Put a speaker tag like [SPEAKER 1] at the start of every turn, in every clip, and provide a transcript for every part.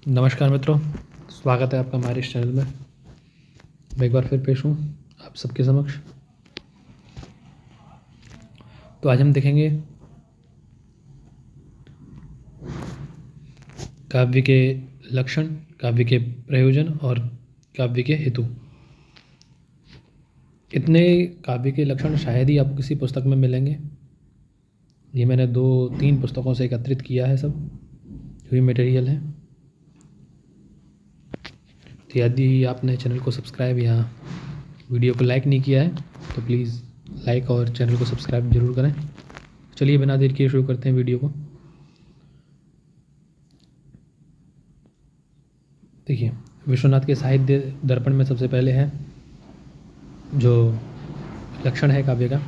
[SPEAKER 1] नमस्कार मित्रों, स्वागत है आपका हमारे इस चैनल में। मैं एक बार फिर पेश हूँ आप सबके समक्ष। तो आज हम देखेंगे काव्य के लक्षण, काव्य के प्रयोजन और काव्य के हेतु। इतने काव्य के लक्षण शायद ही आपको किसी पुस्तक में मिलेंगे। ये मैंने 2-3 पुस्तकों से एकत्रित किया है सब जो भी मटेरियल है। तो यदि आपने चैनल को सब्सक्राइब या वीडियो को लाइक नहीं किया है तो प्लीज़ लाइक और चैनल को सब्सक्राइब जरूर करें। चलिए बिना देर किए शुरू करते हैं वीडियो को। देखिए, विश्वनाथ के साहित्य दर्पण में सबसे पहले है जो लक्षण है काव्य का,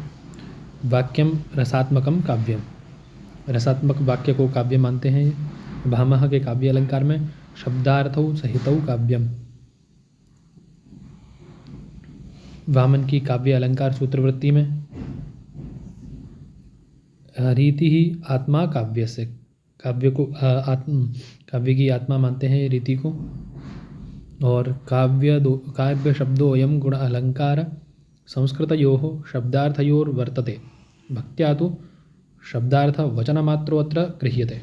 [SPEAKER 1] वाक्यम रसात्मकम काव्यम। रसात्मक वाक्य को काव्य मानते हैं ये। भामह के काव्य अलंकार में शब्दार्थौ सहितौ काव्यम। वामन की काव्य अलंकार सूत्रवृत्ति में रीति ही आत्मा काव्य से, काव्य को काव्य की आत्मा मानते हैं रीति को। और काव्य शब्दो अयम गुण अलंकार संस्कृतयोः शब्दार्थयोर्वर्तते, भक्त्या तो शब्दार्थ वचनमात्रोऽत्र गृह्यते।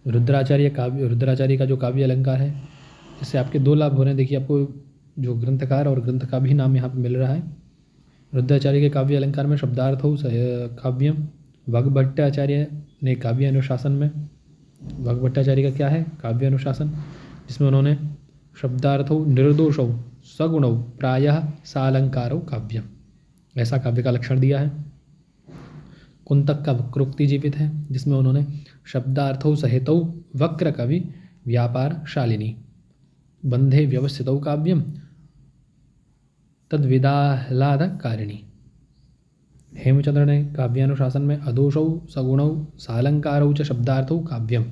[SPEAKER 1] रुद्राचार्य का जो काव्य अलंकार है, इससे आपके 2 लाभ हो रहे हैं। देखिए, आपको जो ग्रंथकार और ग्रंथ का भी नाम यहाँ पर मिल रहा है। रुद्राचार्य के काव्य अलंकार में शब्दार्थौ काव्यम। वाग्भट्टाचार्य ने काव्य अनुशासन में, वाग्भट्टाचार्य का क्या है काव्य अनुशासन, जिसमें उन्होंने शब्दार्थौ निर्दोषौ सगुणौ प्रायः सालंकारो काव्यम, ऐसा काव्य का लक्षण दिया है। कुंतक का वक्रोक्ति जीवित है, जिसमें उन्होंने शब्दार्थौ सहितौ वक्र कवि व्यापार शालिनी बंधे व्यवस्थितौ काव्यम तद्विदाह्लादकारिणी। हेमचंद्र ने काव्यानुशासन में अदोषौ सगुणौ सालंकारौ च शब्दार्थौ काव्यम।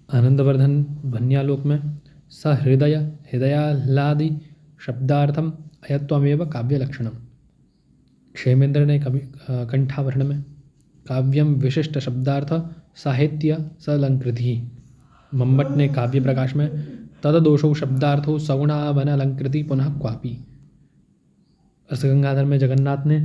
[SPEAKER 1] आनंदवर्धन भन्यालोक में सहृदय हृदयाह्लादि शब्दार्थम अयत्वमेव काव्य लक्षणम। क्षेमेंद्र ने कंठाभरण में काव्यम विशिष्ट शब्दार्थ साहित्य सलंकृति। मम्मट ने काव्य प्रकाश में तददोषौ शब्दार्थो सगुणावनलंकृति पुनः क्वापि। रसगंगाधर में जगन्नाथ ने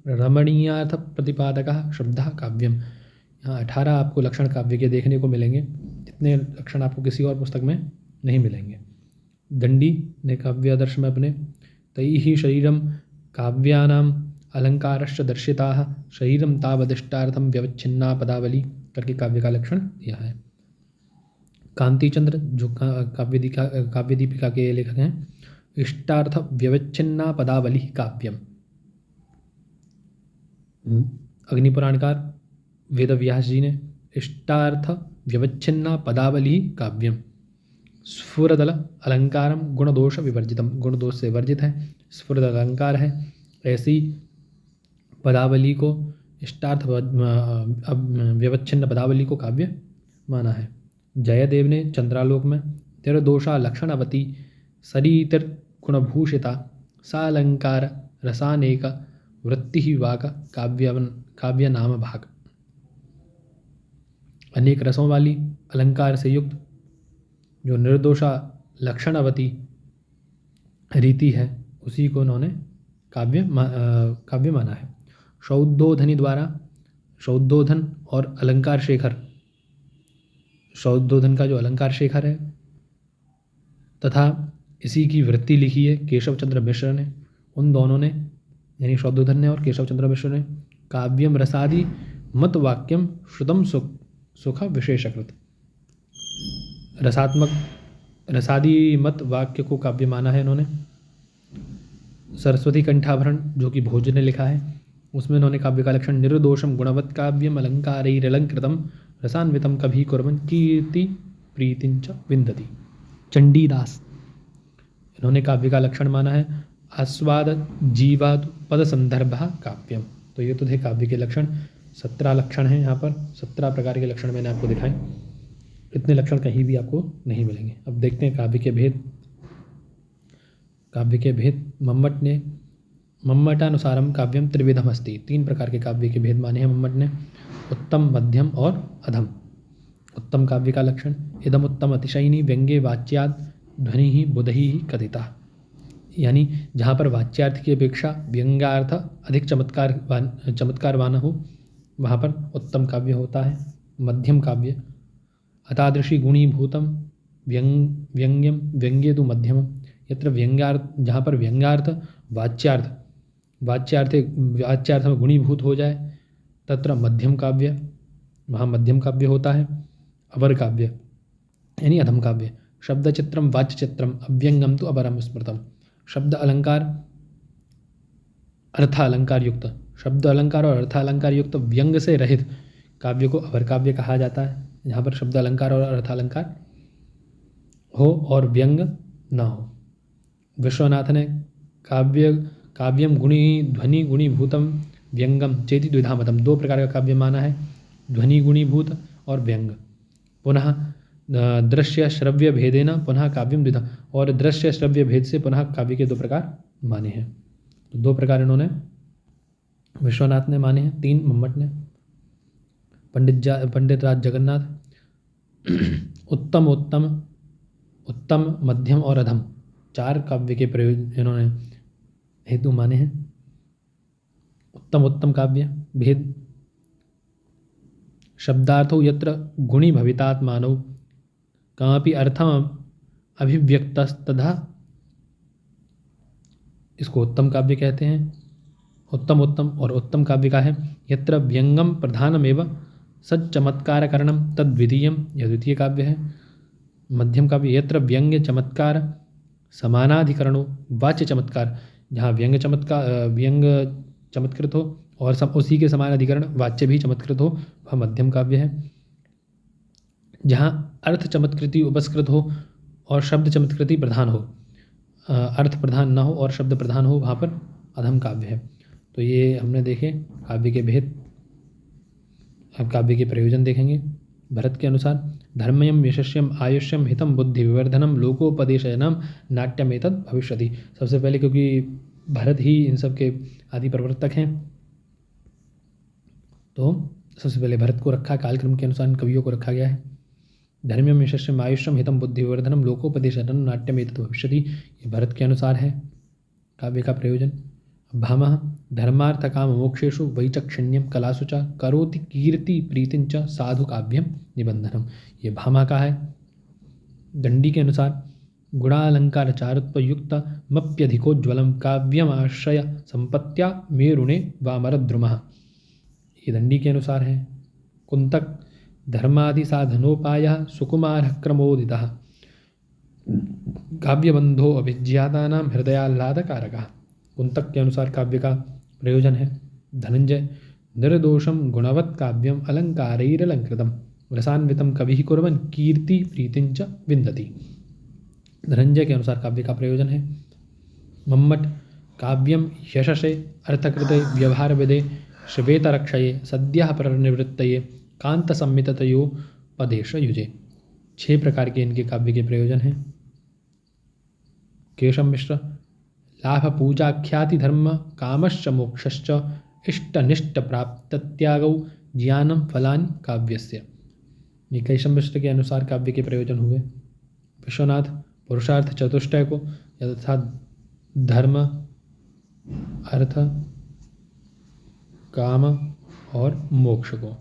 [SPEAKER 1] रमणीयार्थ प्रतिपादकः शब्दः काव्यम। यहाँ 18 आपको लक्षण काव्य के देखने को मिलेंगे। इतने लक्षण आपको किसी और पुस्तक में नहीं मिलेंगे। दंडी ने काव्यादर्श में अपने तैहि शरीरम काव्यानाम अलंकारश्च दर्शिताः शरीरम तावदिष्टार्थम व्यवच्छिन्ना पदावली करके काव्य का लक्षण दिया है। कांतिचंद्र जो काव्य दीपिका के लेखक हैं, इष्टार्थ व्यवच्छिन्ना पदावली काव्यम। अग्निपुराणकार वेदव्यास जी ने इष्टार्थ व्यवच्छिन्ना पदावली काव्यम। स्फुरदल अलंकारम गुणदोष विवर्जितम, गुणदोष से वर्जित है, स्फुरद अलंकार है, ऐसी पदावली को इष्टार्थ व्यवच्छिन्न पदावली को काव्य माना है। जयदेव ने चंद्रालोक में तिरदोषा लक्षणवती सरीतिर गुणभूषिता सालंकार रसानेक वृत्ति वाक काव्य नाम भाग। अनेक रसों वाली अलंकार से युक्त जो निर्दोषा लक्षणवती रीति है, उसी को उन्होंने काव्य माना है। शौद्धोधनी द्वारा शौद्धोधन और अलंकार शेखर, शौद्धोधन का जो अलंकार शेखर है तथा इसी की वृत्ति लिखी है केशव चंद्र मिश्र ने। उन दोनों ने, यानी शौद्धोधन ने और केशव चंद्र मिश्र ने, काव्यम रसादि मत वाक्यम श्रुतम सुख विशेषकृत, रसादि मत वाक्य को काव्य माना है इन्होंने। सरस्वती कंठाभरण जो कि भोज ने लिखा है, उसमें इन्होंने काव्य का लक्षण निर्दोषम गुणवत् काव्यम अलंकारैरलंकृतम रसान्वितम कभी कुर्वन् कीर्ति प्रीतिंच विन्दति। चंडीदास, इन्होंने काव्य का लक्षण माना है आस्वाद जीवाद पद संदर्भ काव्यम। तो ये तो थे काव्य के लक्षण। 17 लक्षण हैं यहाँ पर, 17 प्रकार के लक्षण मैंने आपको दिखाए। इतने लक्षण कहीं भी आपको नहीं मिलेंगे। अब देखते हैं काव्य के भेद। काव्य के भेद मम्मट ने मम्मटानुसारम काव्यम त्रिविधम अस्ति। 3 प्रकार के काव्य के भेद माने हैं मम्मट ने, उत्तम, मध्यम और अधम। उत्तम काव्य का लक्षण, इदम उत्तम अतिशयिनी व्यंग्ये वाच्याद ध्वनि ही बुधि ही कथिता। यानी जहाँ पर वाच्यार्थ की अपेक्षा व्यंग्यार्थ अधिक चमत्कारवान हो वहाँ पर उत्तम काव्य होता है। मध्यम काव्य, अतादृशी गुणीभूतम व्यंग्यम व्यंग्ये तो मध्यमम। यत्र व्यंग्यार्थ, जहाँ पर व्यंग्यार्थ वाच्यार्थ में गुणीभूत हो जाए तत्र मध्यम काव्य, वहाँ मध्यम काव्य होता है। अवर काव्य यानी अधम काव्य, शब्द चित्रम वाच्य चित्रम अव्यंगम तो अवरम स्मृतम। शब्द अलंकार अर्थालंकार युक्त, शब्द अलंकार और अर्थालंकार युक्त व्यंग से रहित काव्य को अवर काव्य कहा जाता है। जहाँ पर शब्द अलंकार और अर्थालंकार हो और व्यंग न हो। विश्वनाथ ने काव्यम गुणी ध्वनि गुणीभूतम व्यंगम चेति द्विधा मतम। 2 प्रकार का काव्य माना है, ध्वनि गुणीभूत और व्यंग। पुनः दृश्य श्रव्य भेदेन पुनः काव्यम द्विधा, और दृश्य श्रव्य भेद से पुनः काव्य के 2 प्रकार माने हैं। तो 2 प्रकार इन्होंने विश्वनाथ ने माने हैं, 3 मम्मट ने। पंडित राज जगन्नाथ उत्तम मध्यम और अधम 4 काव्य के प्रयोग इन्होंने हेतु माने हैं। उत्तम काव्य भेद, शब्दार्थो यत्र गुणी भवितात मानव कामपि अर्थम अभिव्यक्तस्तथा, इसको उत्तम काव्य कहते हैं। उत्तम और उत्तम काव्य का है यत्र व्यंगम प्रधानमेव सच्चमत्कारकरणम तद्वितीयम, यह द्वितीय काव्य है। मध्यम काव्य यत्र व्यंग्य चमत्कार समानाधिकरणो वाच्य चमत्कार, जहाँ व्यंग चमत्कृत हो और सब उसी के समान अधिकरण वाच्य भी चमत्कृत हो, वह मध्यम काव्य है। जहाँ अर्थ चमत्कृति उपस्कृत हो और शब्द चमत्कृति प्रधान हो, अर्थ प्रधान न हो और शब्द प्रधान हो, वहाँ पर अधम काव्य है। तो ये हमने देखे काव्य के भेद। अब काव्य के प्रयोजन देखेंगे। भरत के अनुसार धर्मयम यशस्यम आयुष्यम हितम बुद्धि विवर्धनम लोकोपदेशयनम नाट्यमेतद भविष्यति। सबसे पहले क्योंकि भरत ही इन सब के आदि प्रवर्तक हैं, तो सबसे पहले भरत को रखा, कालक्रम के अनुसार कवियों को रखा गया है। धर्मयम यशस्यम आयुष्यम हितम बुद्धि विवर्धनम लोकोपदेशयनम नाट्यमेतद भविष्यति, ये भरत के अनुसार है काव्य का प्रयोजन। भामः धर्मार्थ काम मोक्षेषु वैचक्षण्यम कलासु च करोति कीर्ति प्रीतिंच साधु काव्यम निबंधनम, ये भामा का है। दंडी के अनुसार गुणालंकार चारुत्व युक्त मप्यधिकोज्वलम काव्यमाश्रय संपत्त्या मेरुणे वामरद्रुमः, ये दंडी के अनुसार है। कुंतक धर्मादि साधनोपायः सुकुमारः क्रमोदितः काव्यबंधो अभिज्ञातानां हृदयाह्लादकारकः, कुंतक के अनुसार काव्य का प्रयोजन है। धनंजय निर्दोषम गुणवत् काव्यम अलंकारैरलंकृतम रसान्वितम कविः कुर्वन् कीर्ति प्रीतिंच विन्दति, धनंजय के अनुसार काव्य का प्रयोजन है। मम्मट काव्यम यशसे अर्थकृते व्यवहारविदे श्वेतरक्षये सद्यः परनिवृत्तये कांतसम्मिततयोपदेशयुजे, 6 प्रकार के इनके काव्य के प्रयोजन हैं। केशव मिश्र लाभ पूजाख्याति धर्म कामश्च मोक्षश्च इष्टनिष्ट प्राप्त त्यागौ ज्ञानम फलानि काव्यस्य, ये केशव मिश्र के अनुसार काव्य के प्रयोजन हुए। विश्वनाथ पुरुषार्थ चतुष्टय को अर्थात धर्म अर्थ काम और मोक्ष को,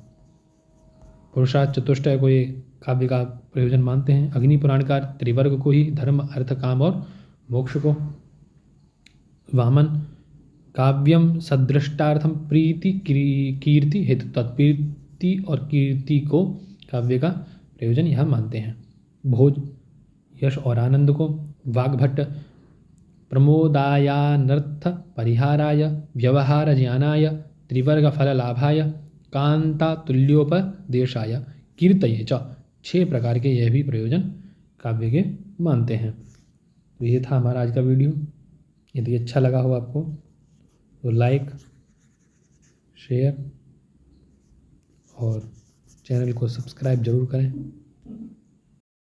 [SPEAKER 1] पुरुषार्थ चतुष्टय को ये काव्य का प्रयोजन मानते हैं। अग्नि पुराणकार त्रिवर्ग को ही धर्म अर्थ काम और मोक्ष को। वामन काव्यम सदृष्टार्थम प्रीति कीर्ति हेतु, तत्प्रीति और कीर्ति को काव्य का प्रयोजन यह मानते हैं। भोज यश और आनंद को। वाग्भट्ट प्रमोदायानर्थ परिहाराय व्यवहार ज्ञानाय त्रिवर्ग फल लाभाय कांता तुल्योपदेशाय कीर्तये च, 6 प्रकार के यह भी प्रयोजन काव्य के मानते हैं। तो ये था हमारा आज का वीडियो। यदि अच्छा लगा हो आपको तो लाइक शेयर और चैनल को सब्सक्राइब जरूर करें।